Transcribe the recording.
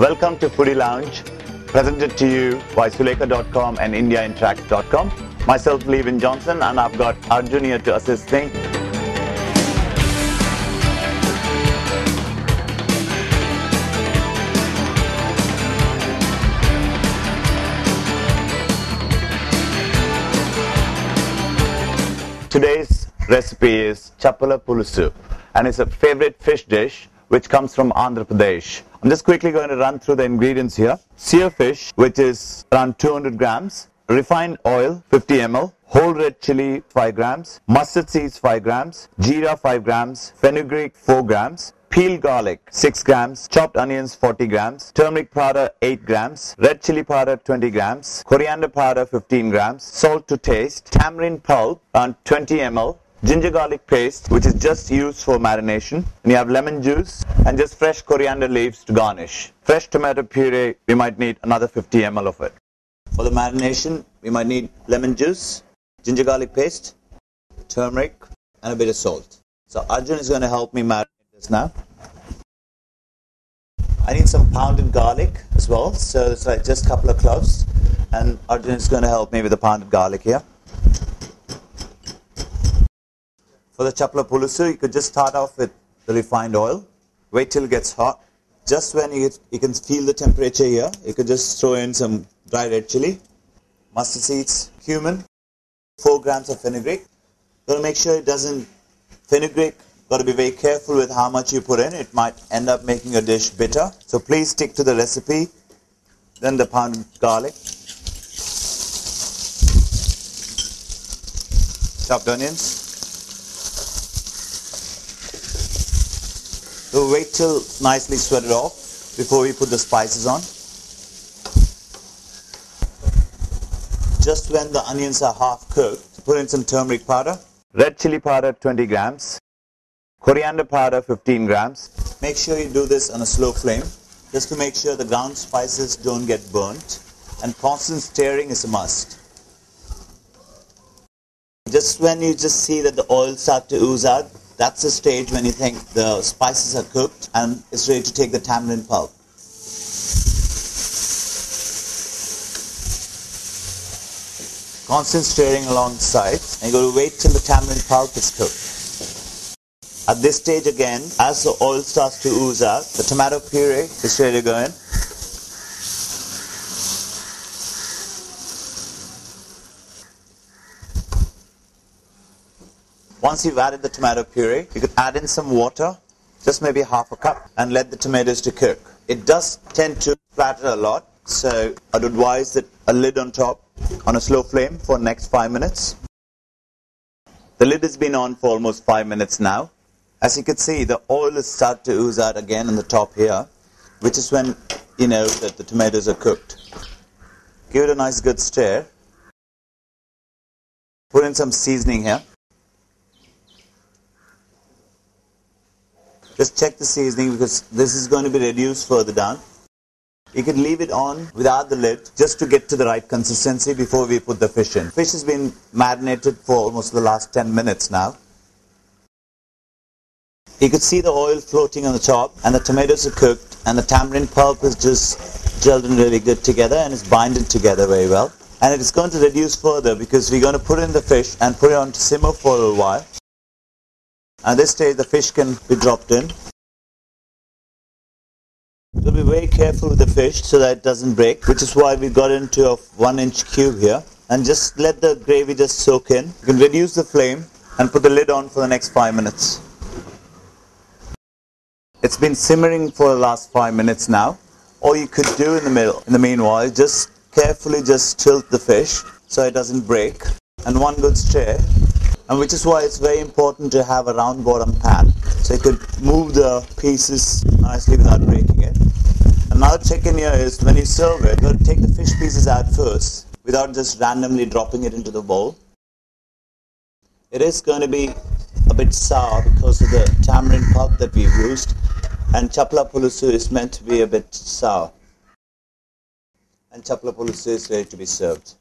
Welcome to Foodie Lounge, presented to you by Sulekha.com and IndiaInteracts.com. Myself, Levin Johnson, and I've got Arjun here to assist me. Today's recipe is Chappala Pulusu, and it's a favorite fish dish which comes from Andhra Pradesh. I'm just quickly going to run through the ingredients here. Sear fish, which is around 200 grams, refined oil 50 ml, whole red chili 5 grams, mustard seeds 5 grams, jeera 5 grams, fenugreek 4 grams, peeled garlic 6 grams, chopped onions 40 grams, turmeric powder 8 grams, red chili powder 20 grams, coriander powder 15 grams, salt to taste, tamarind pulp around 20 ml, ginger garlic paste, which is just used for marination, and you have lemon juice and just fresh coriander leaves to garnish. Fresh tomato puree, we might need another 50 ml of it. For the marination, we might need lemon juice, ginger garlic paste, turmeric, and a bit of salt. So Arjun is going to help me marinate this now. I need some pounded garlic as well, so it's like just a couple of cloves, and Arjun is going to help me with the pounded garlic here. For the Chappala Pulusu, you could just start off with the refined oil. Wait till it gets hot. Just when you can feel the temperature here, you could just throw in some dry red chili, mustard seeds, cumin, 4 grams of fenugreek. Got to make sure it doesn't, fenugreek, got to be very careful with how much you put in. It might end up making your dish bitter. So please stick to the recipe. Then the pounded garlic, chopped onions. So wait till nicely sweated off before we put the spices on. Just when the onions are half cooked, put in some turmeric powder, red chili powder 20 grams, coriander powder 15 grams. Make sure you do this on a slow flame, just to make sure the ground spices don't get burnt, and constant stirring is a must. Just when you just see that the oil start to ooze out, that's the stage when you think the spices are cooked and it's ready to take the tamarind pulp. Constant stirring alongside, and you got to wait till the tamarind pulp is cooked. At this stage again, as the oil starts to ooze out, the tomato puree is ready to go in. Once you've added the tomato puree, you could add in some water, just maybe half a cup, and let the tomatoes to cook. It does tend to splatter a lot, so I'd advise that a lid on top on a slow flame for the next 5 minutes. The lid has been on for almost 5 minutes now. As you can see, the oil is starting to ooze out again on the top here, which is when you know that the tomatoes are cooked. Give it a nice good stir. Put in some seasoning here. Just check the seasoning because this is going to be reduced further down. You can leave it on without the lid just to get to the right consistency before we put the fish in. Fish has been marinated for almost the last 10 minutes now. You could see the oil floating on the top, and the tomatoes are cooked, and the tamarind pulp is just gelled in really good together and is binded together very well. And it is going to reduce further because we're going to put in the fish and put it on to simmer for a little while. At this stage, the fish can be dropped in. So be very careful with the fish so that it doesn't break, which is why we got into a 1-inch cube here. And just let the gravy just soak in. You can reduce the flame and put the lid on for the next 5 minutes. It's been simmering for the last 5 minutes now. All you could do in the meanwhile, just carefully just tilt the fish so it doesn't break, and one good stir. And which is why it's very important to have a round bottom pan, so you could move the pieces nicely without breaking it. Another trick in here is when you serve it, you got to take the fish pieces out first without just randomly dropping it into the bowl. It is going to be a bit sour because of the tamarind pulp that we've used, and Chappala Pulusu is meant to be a bit sour. And Chappala Pulusu is ready to be served.